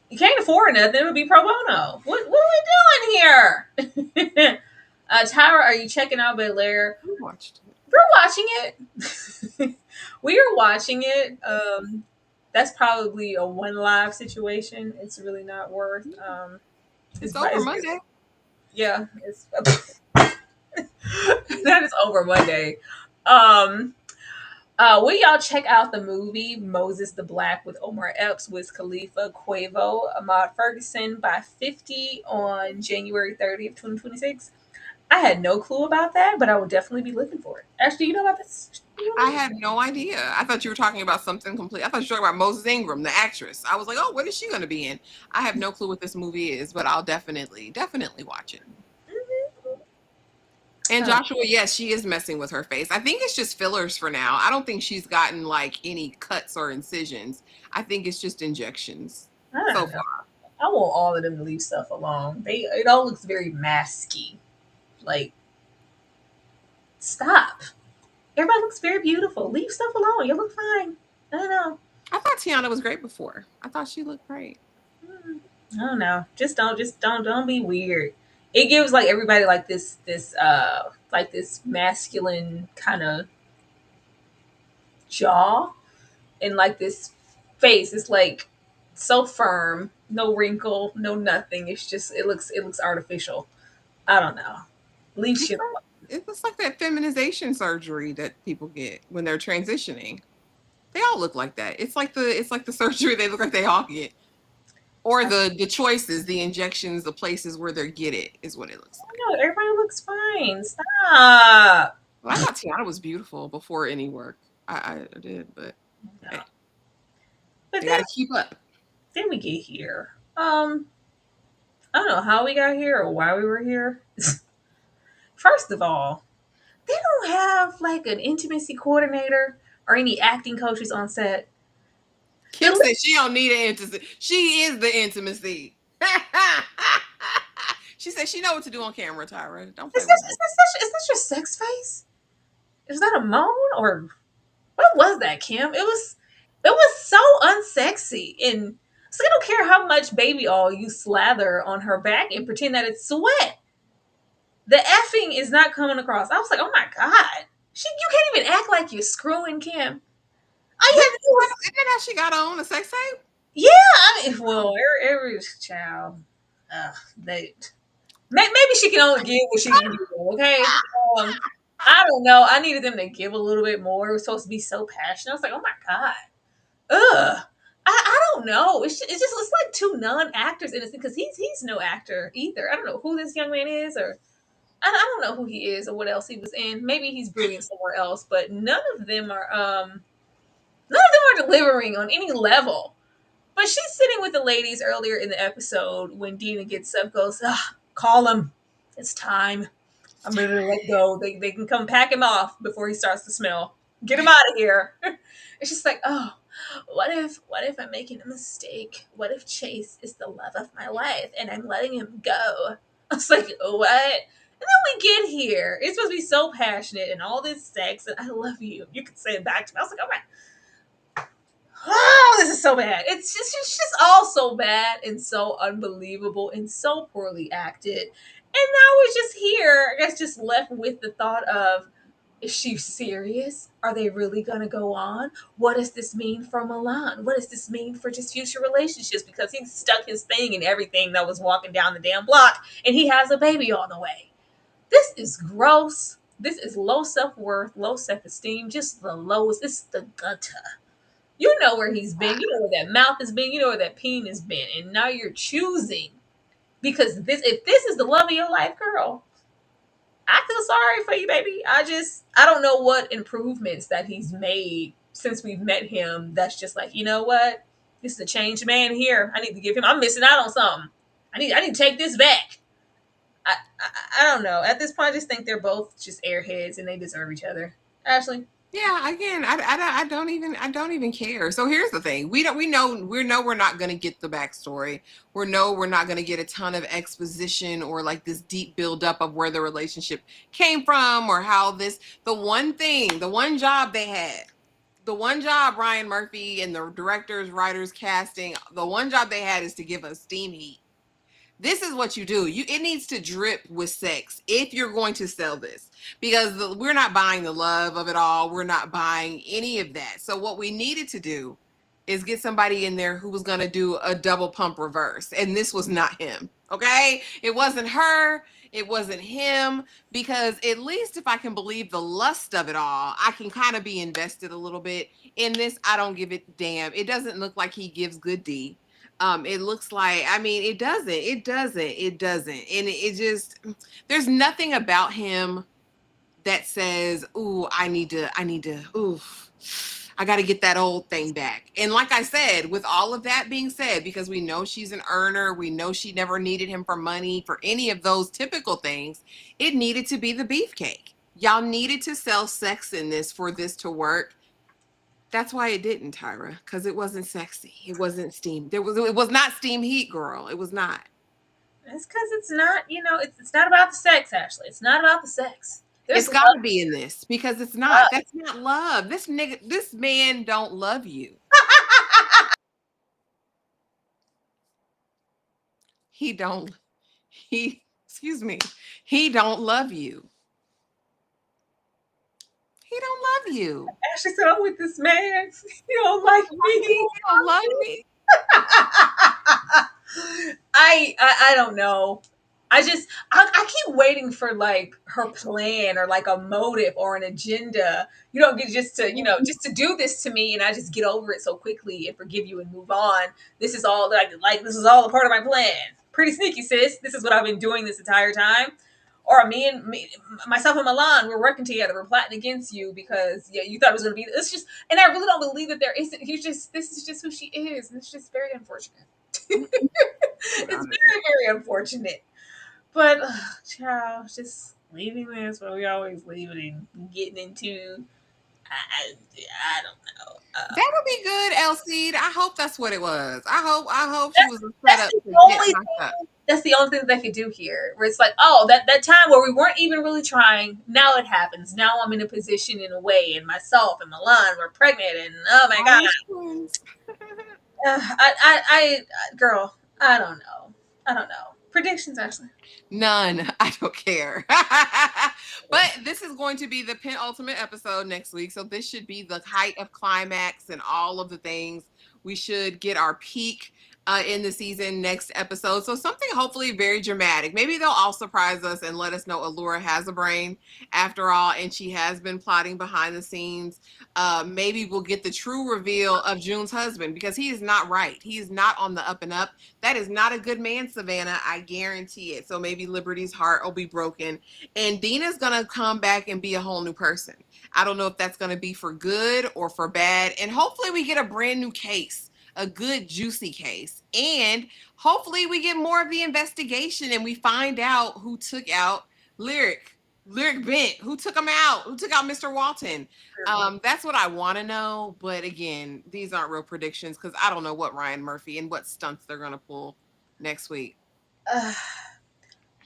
[SPEAKER 3] You can't afford nothing. It would be pro bono. What are we doing here? Tyra, are you checking out Bel Air?
[SPEAKER 4] We watched it.
[SPEAKER 3] We're watching it. We are watching it. That's probably a one live situation. It's really not worth.
[SPEAKER 4] It's over Monday.
[SPEAKER 3] Yeah, it's that is over Monday. Will y'all check out the movie Moses the Black with Omar Epps, Wiz Khalifa, Quavo, Ahmad Ferguson by 50 on January 30th, 2026? I had no clue about that, but I will definitely be looking for it. Ashley, you know about this?
[SPEAKER 4] I had no idea. I thought you were talking about something complete. I thought you were talking about Moses Ingram, the actress. I was like, oh, what is she going to be in? I have no clue what this movie is, but I'll definitely watch it.
[SPEAKER 3] Mm-hmm.
[SPEAKER 4] And Joshua, yes, she is messing with her face. I think it's just fillers for now. I don't think she's gotten like any cuts or incisions. I think it's just injections so far.
[SPEAKER 3] I want all of them to leave stuff alone. It all looks very masky. Like, stop. Everybody looks very beautiful. Leave stuff alone. You look fine. I don't know.
[SPEAKER 4] I thought Tiana was great before. I thought she looked great.
[SPEAKER 3] I don't know. Just don't be weird. It gives like everybody like this masculine kind of jaw and like this face. It's like so firm, no wrinkle, no nothing. It's just it looks artificial. I don't know. Leave shit alone.
[SPEAKER 4] It's like that feminization surgery that people get when they're transitioning. They all look like that. It's like the surgery they look like they all get. Or the choices, the injections, the places where they get it is what it looks like.
[SPEAKER 3] No, everybody looks fine. Stop.
[SPEAKER 4] Well, I thought Tiana was beautiful before any work. I did, but
[SPEAKER 3] No.
[SPEAKER 4] hey,
[SPEAKER 3] But
[SPEAKER 4] they gotta keep up.
[SPEAKER 3] then we get here. I don't know how we got here or why we were here. First of all, they don't have like an intimacy coordinator or any acting coaches on set.
[SPEAKER 4] Kim said she don't need an intimacy. She is the intimacy. She said she know what to do on camera, Tyra. Don't play
[SPEAKER 3] Is
[SPEAKER 4] with
[SPEAKER 3] that your sex face? Is that a moan or what was that, Kim? It was so unsexy, and so I don't care how much baby oil you slather on her back and pretend that it's sweat. The effing is not coming across. I was like, oh my god, you can't even act like you're screwing Kim. I had to do
[SPEAKER 4] Isn't that how she got on a sex tape?
[SPEAKER 3] Yeah, I mean, well, every child, maybe she can only give what she can give. Okay, I don't know. I needed them to give a little bit more. It was supposed to be so passionate. I was like, oh my god, ugh. I don't know. It's like two non-actors in this because he's no actor either. I don't know who this young man is, or I don't know who he is or what else he was in. Maybe he's brilliant somewhere else, but none of them are delivering on any level. But she's sitting with the ladies earlier in the episode when Dina gets up, goes, call him. It's time. I'm ready to let go. They can come pack him off before he starts to smell. Get him out of here. It's just like, oh, what if I'm making a mistake? What if Chase is the love of my life and I'm letting him go? I was like, what? And then we get here. It's supposed to be so passionate and all this sex and I love you. You can say it back to me. I was like, oh my, oh, this is so bad. It's just all so bad and so unbelievable and so poorly acted. And now we're just here, I guess, just left with the thought of, is she serious? Are they really going to go on? What does this mean for Milan? What does this mean for just future relationships? Because he stuck his thing in everything that was walking down the damn block and he has a baby on the way. This is gross. This is low self-worth, low self-esteem, just the lowest. It's the gutter. You know where he's been. You know where that mouth has been. You know where that peen has been. And now you're choosing. Because if this is the love of your life, girl, I feel sorry for you, baby. I don't know what improvements that he's made since we've met him. That's just like, you know what? This is a changed man here. I need to give him. I'm missing out on something. I need to take this back. I don't know. At this point, I just think they're both just airheads and they deserve each other. Ashley.
[SPEAKER 4] Yeah, again, I don't even care. So here's the thing: we know we're not going to get the backstory. We're not going to get a ton of exposition or like this deep build up of where the relationship came from or how this. The one job they had, the one job Ryan Murphy and the directors, writers, casting, the one job they had is to give us steam heat. This is what you do. It needs to drip with sex if you're going to sell this, because we're not buying the love of it all. We're not buying any of that. So what we needed to do is get somebody in there who was going to do a double pump reverse. And this was not him. Okay. It wasn't her. It wasn't him, because at least if I can believe the lust of it all, I can kind of be invested a little bit in this. I don't give it damn. It doesn't look like he gives good D. It looks like, I mean, it doesn't. And it just, there's nothing about him that says, ooh, I got to get that old thing back. And like I said, with all of that being said, because we know she's an earner, we know she never needed him for money, for any of those typical things, it needed to be the beefcake. Y'all needed to sell sex in this for this to work. That's why it didn't, Tyra, because it wasn't sexy. It wasn't steam. It was not steam heat, girl. It was not.
[SPEAKER 3] It's because it's not, it's not about the sex, Ashley. It's not about the sex.
[SPEAKER 4] It's got to be in this, because it's not. That's not love. This man don't love you. He don't love you. He don't love you.
[SPEAKER 3] Ashley said, I'm with this man. He don't like me.
[SPEAKER 4] He don't love me.
[SPEAKER 3] I don't know. I keep waiting for like her plan or like a motive or an agenda. You don't get just to do this to me, and I just get over it so quickly and forgive you and move on. This is all like this is all a part of my plan. Pretty sneaky, sis. This is what I've been doing this entire time. Or myself and Milan, we're working together. We're plotting against you because you thought it was going to be. It's just, and I really don't believe that there isn't. This is just who she is, and it's just very unfortunate. It's very, very unfortunate. But, child, just leaving this what we always leave it and getting into. I don't know.
[SPEAKER 4] That would be good, Elsie. I hope that's what it was. I hope she was set up to get knocked up.
[SPEAKER 3] That's the only thing that they could do here, where it's like, oh, that time where we weren't even really trying, now it happens. Now I'm in a position, in a way, and myself and Milan, we're pregnant, and oh my god. Girl, I don't know. Predictions, Ashley?
[SPEAKER 4] None. I don't care. But this is going to be the penultimate episode next week, so this should be the height of climax and all of the things. We should get our peak in the season next episode. So something hopefully very dramatic. Maybe they'll all surprise us and let us know Allura has a brain after all, and she has been plotting behind the scenes. Maybe we'll get the true reveal of June's husband, because he is not right. He is not on the up and up. That is not a good man, Savannah. I guarantee it. So maybe Liberty's heart will be broken, and Dina's going to come back and be a whole new person. I don't know if that's going to be for good or for bad. And hopefully we get a brand new case a good juicy case. And hopefully we get more of the investigation and we find out who took out Lyric Bent, who took him out, who took out Mr. Walton. That's what I want to know. But again, these aren't real predictions because I don't know what Ryan Murphy and what stunts they're going to pull next week.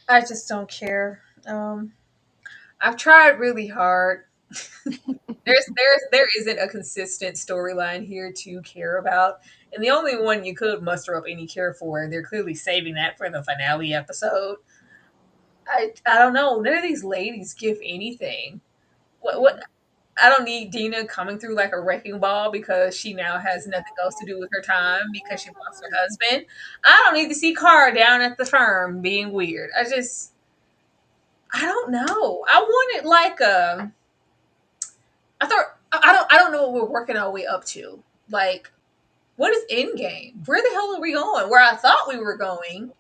[SPEAKER 3] I just don't care. I've tried really hard. There isn't a consistent storyline here to care about, and the only one you could muster up any care for, they're clearly saving that for the finale episode. I don't know. None of these ladies give anything. What I don't need Dina coming through like a wrecking ball because she now has nothing else to do with her time because she lost her husband. I don't need to see Carr down at the firm being weird. I don't know. I wanted like a. I don't know what we're working our way up to. Like, what is Endgame? Where the hell are we going? Where I thought we were going,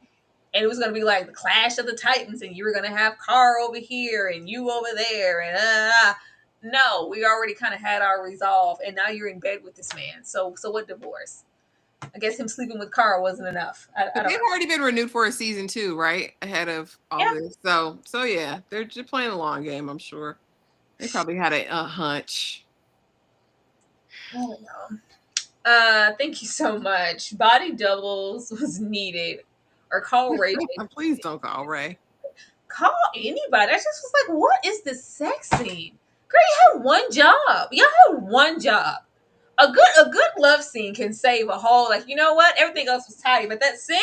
[SPEAKER 3] and it was going to be like the Clash of the Titans, and you were going to have Carr over here and you over there, and no, we already kind of had our resolve, and now you're in bed with this man. So what divorce? I guess him sleeping with Carr wasn't enough.
[SPEAKER 4] They've already been renewed for a season 2, right? Ahead of all this. So yeah, they're just playing a long game, I'm sure. They probably had a hunch.
[SPEAKER 3] I don't know. Thank you so much. Body doubles was needed. Or call Ray.
[SPEAKER 4] Please don't call Ray.
[SPEAKER 3] Call anybody. I just was like, what is this sex scene? Girl, you had one job. Y'all had one job. A good love scene can save a whole, like, you know what? Everything else was tidy, but that scene?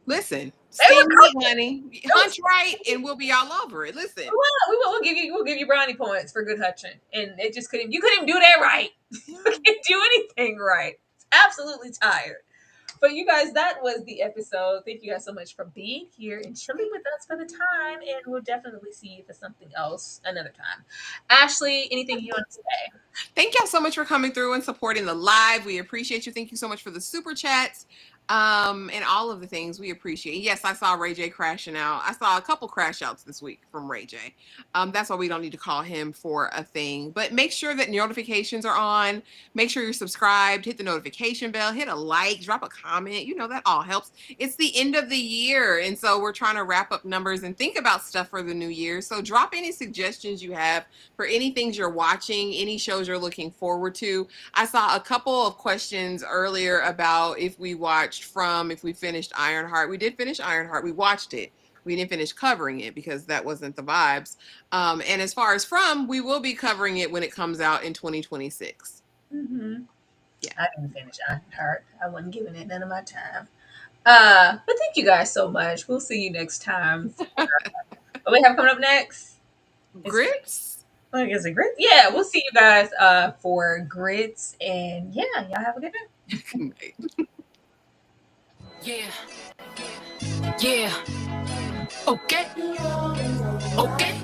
[SPEAKER 4] Listen, steam it, honey. Hunch right, and we'll be all over it. Listen.
[SPEAKER 3] We'll give you brownie points for good hunching. And it just couldn't do that right. You couldn't do anything right. It's absolutely tired. But you guys, that was the episode. Thank you guys so much for being here and chilling with us for the time. And we'll definitely see you for something else another time. Ashley, anything you want to say?
[SPEAKER 4] Thank y'all so much for coming through and supporting the live. We appreciate you. Thank you so much for the super chats. And all of the things we appreciate. Yes, I saw Ray J crashing out. I saw a couple crash outs this week from Ray J. That's why we don't need to call him for a thing. But make sure that notifications are on. Make sure you're subscribed. Hit the notification bell. Hit a like. Drop a comment. You know, that all helps. It's the end of the year. And so we're trying to wrap up numbers and think about stuff for the new year. So drop any suggestions you have for any things you're watching, any shows you're looking forward to. I saw a couple of questions earlier about if we finished Ironheart. We did finish Ironheart. We watched it. We didn't finish covering it because that wasn't the vibes. And as far as we will be covering it when it comes out in 2026.
[SPEAKER 3] Mm-hmm.
[SPEAKER 4] Yeah.
[SPEAKER 3] I didn't finish Ironheart. I wasn't giving it none of my time. But thank you guys so much. We'll see you next time. What we have coming up next?
[SPEAKER 4] Grits?
[SPEAKER 3] I guess it Grits. Yeah, we'll see you guys for Grits. And yeah, y'all have a good night.
[SPEAKER 1] Yeah. Yeah. Okay. Okay.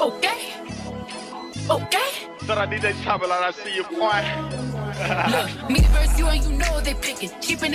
[SPEAKER 1] Okay. Okay.
[SPEAKER 2] Thought I did that chopper like I see you, boy.
[SPEAKER 1] Look, me versus you and you know they picking. Keeping